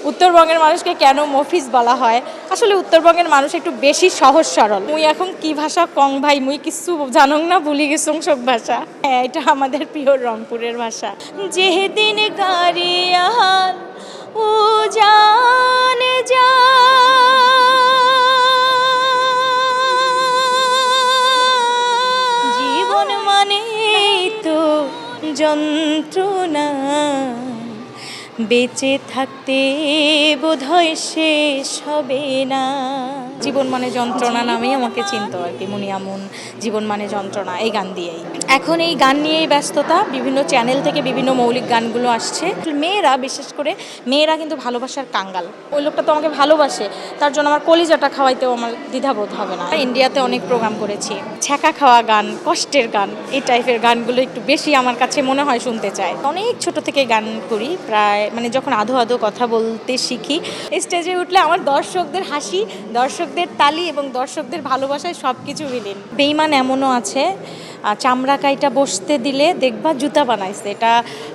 উত্তরবঙ্গের মানুষকে কেন মফিজ বলা হয়? আসলে উত্তরবঙ্গের মানুষ একটু বেশি সহজ সরল। মুই এখন কি ভাষা কং ভাই, মুই কিছু জানং না, ভুলি গেছং সব ভাষা। হ্যাঁ, এটা আমাদের প্রিয় রংপুরের ভাষা। যেদিন গারিয়াল ও জানে যা জীবন মানে তো যন্ত্রণা, বেঁচে থাকতে বোধহয় শেষ হবে না। জীবন মানে যন্ত্রণা নামেই আমাকে চিনতো আর কি, মুনিয়ামুন জীবন মানে যন্ত্রণা এই গান দিয়েই। এখন এই গান নিয়েই ব্যস্ততা, বিভিন্ন চ্যানেল থেকে বিভিন্ন মৌলিক গানগুলো আসছে। মেয়েরা, বিশেষ করে মেয়েরা কিন্তু ভালোবাসার কাঙ্গাল। ওই লোকটা তো আমাকে ভালোবাসে, তার জন্য আমার কলিজাটা খাওয়াইতেও আমার দ্বিধাবোধ হবে না। ইন্ডিয়াতে অনেক প্রোগ্রাম করেছি, ছ্যাঁকা খাওয়া গান, কষ্টের গান, এই টাইপের গানগুলো একটু বেশি আমার কাছে মনে হয় শুনতে চাই। অনেক ছোট থেকে গান করি, প্রায় মানে যখন আধো আধো কথা বলতে শিখি, স্টেজে উঠলে আমার দর্শকদের হাসি, দর্শকদের তালি এবং দর্শকদের ভালোবাসায় সব কিছু মিলিন। বেইমান এমনও আছে, চামড়া কাইটা বসতে দিলে দেখবা জুতা বানাইছে। এটা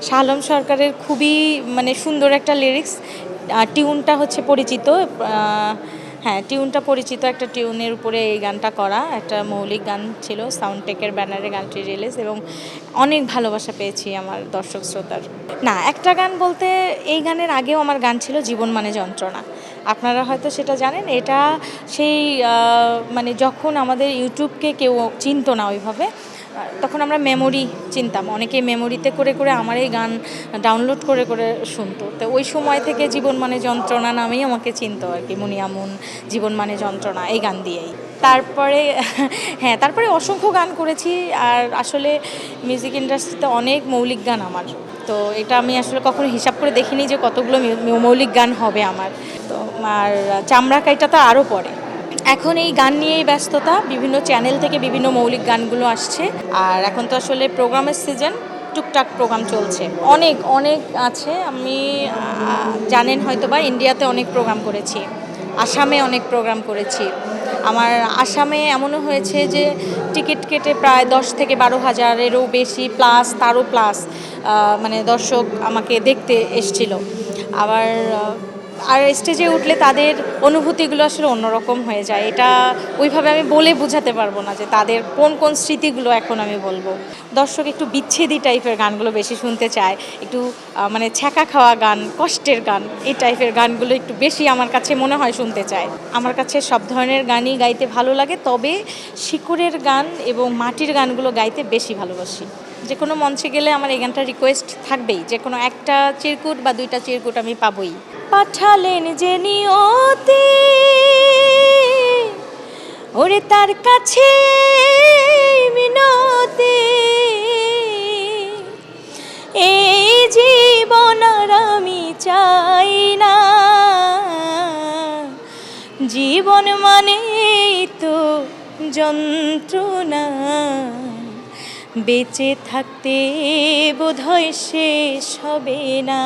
শাহ আলম সরকারের খুবই মানে সুন্দর একটা লিরিক্স। টিউনটা হচ্ছে পরিচিত, হ্যাঁ টিউনটা পরিচিত একটা টিউনের উপরে এই গানটা করা, একটা মৌলিক গান ছিল। সাউন্ডটেকের ব্যানারে গানটি রিলিজ এবং অনেক ভালোবাসা পেয়েছি আমার দর্শক শ্রোতার। না, একটা গান বলতে এই গানের আগেও আমার গান ছিল জীবন মানে যন্ত্রণা। আপনারা হয়তো সেটা জানেন। এটা সেই মানে যখন আমাদের ইউটিউবকে কেউ চিনতো না ওইভাবে, তখন আমরা মেমোরি চিনতাম, অনেকে মেমোরিতে করে করে আমার এই গান ডাউনলোড করে করে শুনতো। তো ওই সময় থেকে জীবন মানে যন্ত্রণা নামেই আমাকে চিনতো আর কি, মুনিয়ামুন জীবন মানে যন্ত্রণা এই গান দিয়েই। তারপরে হ্যাঁ, তারপরে অসংখ্য গান করেছি। আর আসলে মিউজিক ইন্ডাস্ট্রিতে অনেক মৌলিক গান আমার, তো এটা আমি আসলে কখনো হিসাব করে দেখিনি যে কতগুলো মৌলিক গান হবে আমার। তো আর চামড়া কাইটা তো আরও পরে। এখন এই গান নিয়েই ব্যস্ততা, বিভিন্ন চ্যানেল থেকে বিভিন্ন মৌলিক গানগুলো আসছে। আর এখন তো আসলে প্রোগ্রামের সিজন, টুকটাক প্রোগ্রাম চলছে, অনেক অনেক আছে। আমি জানেন হয়তো বা ইন্ডিয়াতে অনেক প্রোগ্রাম করেছি, আসামে অনেক প্রোগ্রাম করেছি। আমার আসামে এমনও হয়েছে যে টিকিট কেটে প্রায় 10 থেকে 12 হাজারেরও বেশি প্লাস, তারও প্লাস মানে দর্শক আমাকে দেখতে এসছিল। আবার আর স্টেজে উঠলে তাদের অনুভূতিগুলো আসলে অন্যরকম হয়ে যায়। এটা ওইভাবে আমি বলে বোঝাতে পারবো না যে তাদের কোন কোন স্মৃতিগুলো এখন আমি বলবো। দর্শক একটু বিচ্ছেদী টাইপের গানগুলো বেশি শুনতে চায়, একটু মানে ছ্যাঁকা খাওয়া গান, কষ্টের গান, এই টাইপের গানগুলো একটু বেশি আমার কাছে মনে হয় শুনতে চায়। আমার কাছে সব ধরনের গানই গাইতে ভালো লাগে, তবে শিকড়ের গান এবং মাটির গানগুলো গাইতে বেশি ভালোবাসি। যে কোনো মঞ্চে গেলে আমার এই গানটা রিকোয়েস্ট থাকবেই, যে কোনো একটা চিরকুট বা 2টা চিরকুট আমি পাবই। পাঠালেন যে নিয়তি ওরে তার কাছে মিনতি, এই জীবন আর আমি চাই না, জীবন মানে তো যন্ত্রণা, বেঁচে থাকতে বোধহয় শেষ হবে না,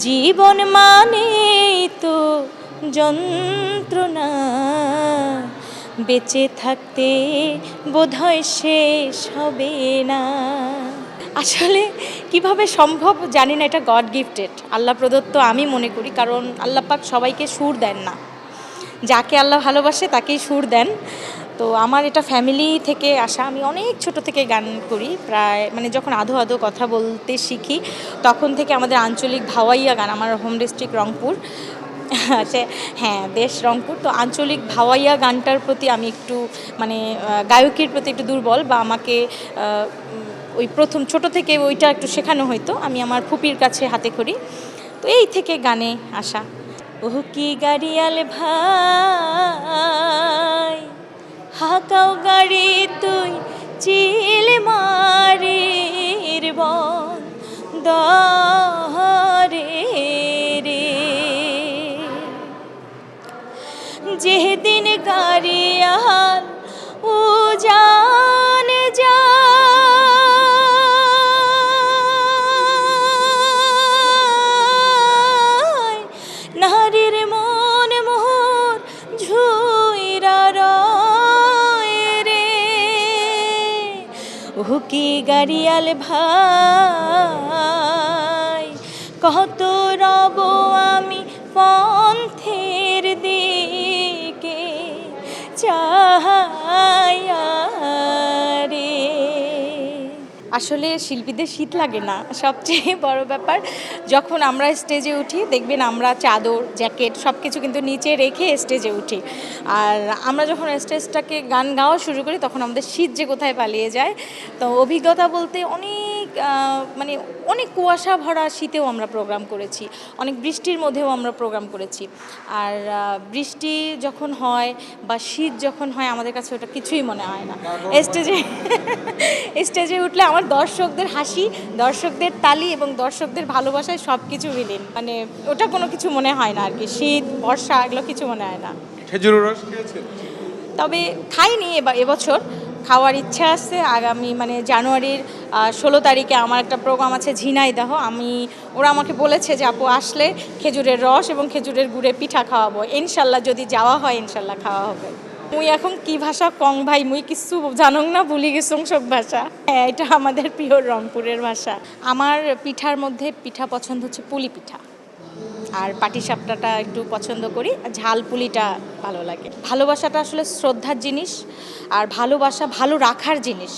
জীবন মানে তো যন্ত্রণা, বেঁচে থাকতে বোধহয় শেষ হবে না। আসলে কিভাবে সম্ভব জানি না, এটা গড গিফটেড, আল্লাহ প্রদত্ত আমি মনে করি। কারণ আল্লাহ পাক সবাইকে সুর দেন না, যাকে আল্লাহ ভালোবাসে তাকেই সুর দেন। তো আমার এটা ফ্যামিলি থেকে আসা। আমি অনেক ছোট থেকে গান করি, প্রায় মানে যখন আধো আধো কথা বলতে শিখি তখন থেকে আমাদের আঞ্চলিক ভাওয়াইয়া গান, আমার হোম ডিস্ট্রিক্ট রংপুর, হ্যাঁ দেশ রংপুর। তো আঞ্চলিক ভাওয়াইয়া গানটার প্রতি আমি একটু মানে গায়কির প্রতি একটু দুর্বল, বা আমাকে ওই প্রথম ছোট থেকে ওইটা একটু শেখানো হয়তো, আমি আমার ফুপির কাছে হাতে করি। তো এই থেকে গানে আসা। ওহ কি গাড়িয়াল ভাই, হাকাও গাড়ি তুই চিল মারির বন দরে রে, যেদিন গাড়িয়াল ও জানে যা নারীর মন মোহর ঝুইরা রয় রে, ও কি গাড়িয়াল ভাই কত রব আসলে শিল্পীদের শীত লাগে না, সবচেয়ে বড় ব্যাপার যখন আমরা স্টেজে উঠি দেখবেন আমরা চাদর জ্যাকেট সব কিছু কিন্তু নিচে রেখে স্টেজে উঠি। আর আমরা যখন স্টেজটাকে গান গাওয়া শুরু করি তখন আমাদের শীত যে কোথায় পালিয়ে যায়। তো অভিজ্ঞতা বলতে মানে অনেক কুয়াশা ভরা শীতেও আমরা প্রোগ্রাম করেছি, অনেক বৃষ্টির মধ্যেও আমরা প্রোগ্রাম করেছি। আর বৃষ্টি যখন হয় বা শীত যখন হয় আমাদের কাছে ওটা কিছুই মনে হয় না। স্টেজে উঠলে আমার দর্শকদের হাসি, দর্শকদের তালি এবং দর্শকদের ভালোবাসায় সব কিছু বিলীন, মানে ওটা কোনো কিছু মনে হয় না আর কি। শীত বর্ষা এগুলো কিছু মনে হয় না। খেজুরের রস খেয়েছেন? তবে খাইনি এবছর, খাওয়ার ইচ্ছা আছে। আগামী মানে জানুয়ারির 16 তারিখে আমার একটা প্রোগ্রাম আছে ঝিনাইদহ। ওরা আমাকে বলেছে যে আপু আসলে খেজুরের রস এবং খেজুরের গুড়ের পিঠা খাওয়াবো, ইনশাল্লাহ যদি যাওয়া হয় ইনশাল্লাহ খাওয়া হবে। মুই এখন কি ভাষা কং ভাই, মুই কিছু জানং না, ভুলি গেছং সব ভাষা। হ্যাঁ, এটা আমাদের প্রিয় রংপুরের ভাষা। আমার পিঠার মধ্যে পিঠা পছন্দ হচ্ছে পুলি পিঠা, আর পাটিসাপটাটা একটু পছন্দ করি, আর ঝাল পুলিটা ভালো লাগে। ভালোবাসাটা আসলে শ্রদ্ধার জিনিস, আর ভালোবাসা ভালো রাখার জিনিস।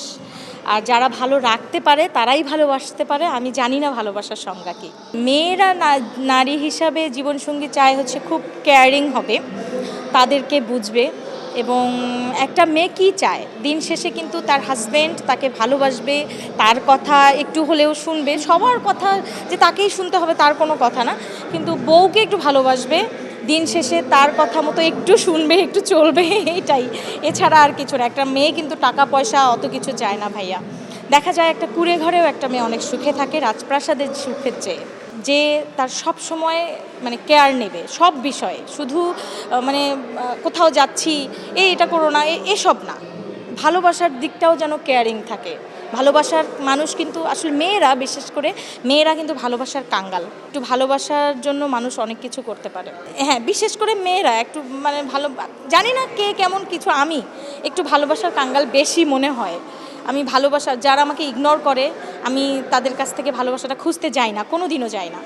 আর যারা ভালো রাখতে পারে তারাই ভালোবাসতে পারে। আমি জানি না ভালোবাসার সংজ্ঞা কী। মেয়েরা নারী হিসাবে জীবনসঙ্গী চায় হচ্ছে খুব কেয়ারিং হবে, তাদেরকে বুঝবে। এবং একটা মেয়ে কী চায়, দিন শেষে কিন্তু তার হাজব্যান্ড তাকে ভালোবাসবে, তার কথা একটু হলেও শুনবে। সবার কথা যে তাকেই শুনতে হবে তার কোনো কথা না, কিন্তু বউকে একটু ভালোবাসবে, দিন শেষে তার কথা মতো একটু শুনবে, একটু চলবে, এইটাই। এছাড়া আর কিছু না। একটা মেয়ে কিন্তু টাকা পয়সা অত কিছু চায় না ভাইয়া। দেখা যায় একটা কুঁড়ে ঘরেও একটা মেয়ে অনেক সুখে থাকে রাজপ্রাসাদের সুখের চেয়ে। যে তার সব সময় মানে কেয়ার নেবে সব বিষয়ে, শুধু মানে কোথাও যাচ্ছি এটা করো না এসব না, ভালোবাসার দিকটাও যেন কেয়ারিং থাকে। ভালোবাসার মানুষ কিন্তু আসলে মেয়েরা, বিশেষ করে মেয়েরা কিন্তু ভালোবাসার কাঙ্গাল। একটু ভালোবাসার জন্য মানুষ অনেক কিছু করতে পারে। হ্যাঁ, বিশেষ করে মেয়েরা একটু মানে জানি না কে কেমন কিছু, আমি একটু ভালোবাসার কাঙ্গাল বেশি মনে হয়। আমি যারা আমাকে ইগনোর করে আমি তাদের কাছ থেকে ভালোবাসাটা খুঁজতে যাই না, কোনো দিনও যাই না।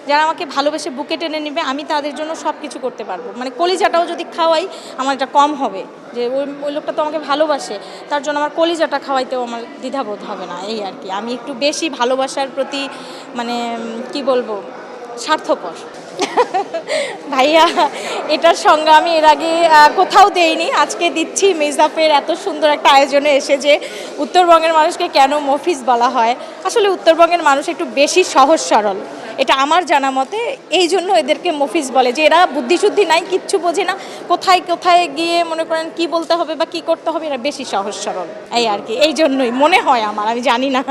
যারা আমাকে ভালোবেসে বুকে টেনে নেবে আমি তাদের জন্য সব কিছু করতে পারবো। মানে কলিজাটাও যদি খাওয়াই আমার এটা কম হবে, যে ওই লোকটা তো আমাকে ভালোবাসে, তার জন্য আমার কলিজাটা খাওয়াইতেও আমার দ্বিধাবোধ হবে না, এই আর কি। আমি একটু বেশি ভালোবাসার প্রতি মানে কি বলবো, স্বার্থপর। ভাইয়া, এটার সঙ্গে আমি এর আগে কোথাও দেইনি, আজকে দিচ্ছি। মির্জাফের এত সুন্দর একটা আয়োজনে এসে যে উত্তরবঙ্গের মানুষকে কেন মফিজ বলা হয়, আসলে উত্তরবঙ্গের মানুষ একটু বেশি সহজ সরল, এটা আমার জানা মতে। এই জন্য এদেরকে মফিজ বলে, যে এরা বুদ্ধিশুদ্ধি নাই, কিচ্ছু বোঝে না, কোথায় কোথায় গিয়ে মনে করেন কি বলতে হবে বা কি করতে হবে, এরা বেশি সহজ সরল, এই আর কি। এই জন্যই মনে হয় আমার, আমি জানি না।